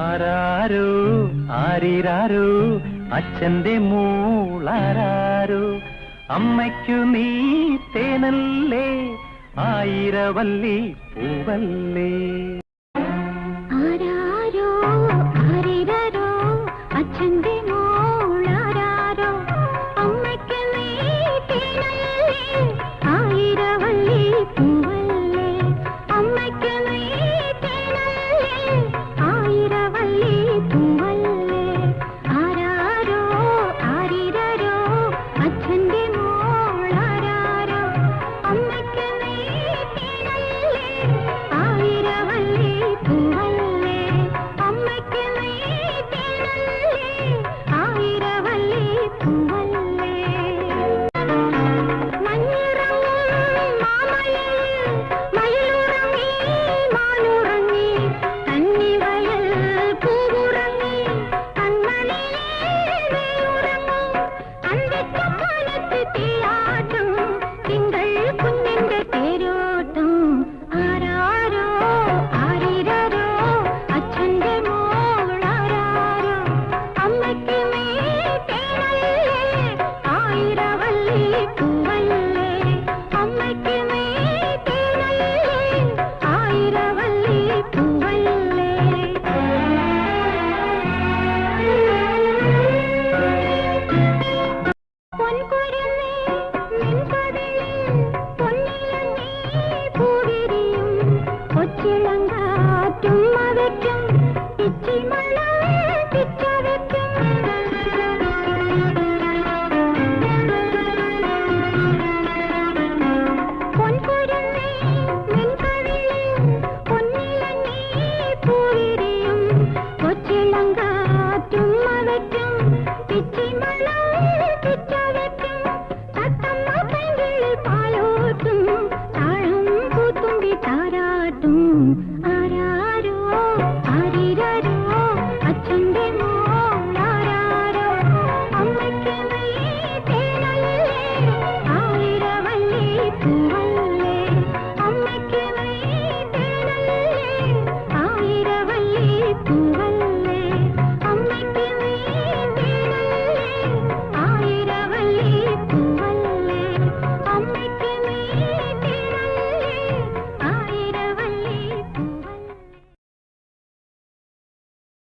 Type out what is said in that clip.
ആരാരോ ആരിരാരോ അച്ഛന്റെ മോളാരാരോ അമ്മയ്ക്കു നീ തേനല്ലേ ആയിരവല്ലി പൂവല്ലേ. ആരാരോ ആരിരാരോ അച്ഛന്റെ മോളാരാരോ അമ്മയ്ക്ക് നീ തേനല്ലേ ആയിരവല്ലി പൂവല്ലേ. അമ്മയ്ക്ക് നീ തേനല്ലേ ആയിരവല്ലി പൂവല്ലേ. ആരാരോ ആരിരാരോ അച്ഛന്റെ മോളാരാരോ അമ്മയ്ക്ക് നീ തേനല്ലേ ആയിരവല്ലി പൂവല്ലേ. അമ്മയ്ക്ക് നീ തേനല്ലേ ആയിരവല്ലി പൂവല്ലേ. മഞ്ഞിറങ്ങും മാമലയിൽ മയിലുറങ്ങി മാനുറങ്ങി കന്നിവയൽ പൂവുറങ്ങി കൺമണിയേ നീയുറങ്ങും. അന്തിക്കപ്പാനത്ത് തീയാട്ടും തിങ്കൾ കുഞ്ഞിന്റെ തേരോട്ടം. ആരാരോ ആരിരാരോ അച്ഛന്റെ മോളാരാരോ അമ്മയ്ക്ക് നീ തേനല്ലേ ആയിരവല്ലി പൂവല്ലേ. അമ്മയ്ക്ക് നീ തേനല്ലേ ആയിരവല്ലി പൂവല്ലേ. പൊൻകുരുന്നേ നിൻകവിളിൽ പൊന്നിലങ്ങി പൂവിരിയും കൊച്ചിളങ്കാറ്റും അവയ്ക്കും പിച്ചിമണം പിച്ചവയ്ക്കും. പൊൻകുരുന്നേ നിൻകവിളിൽ പൊന്നിലങ്ങി പൂവിരിയും കൊച്ചിളങ്കാറ്റും അവയ്ക്കും പിച്ചിമണം പിച്ചവയ്ക്കും. തത്തമ്മ പൈങ്കിളിൽ പാലോട്ടും താളം പൂത്തുമ്പി താരാട്ടും.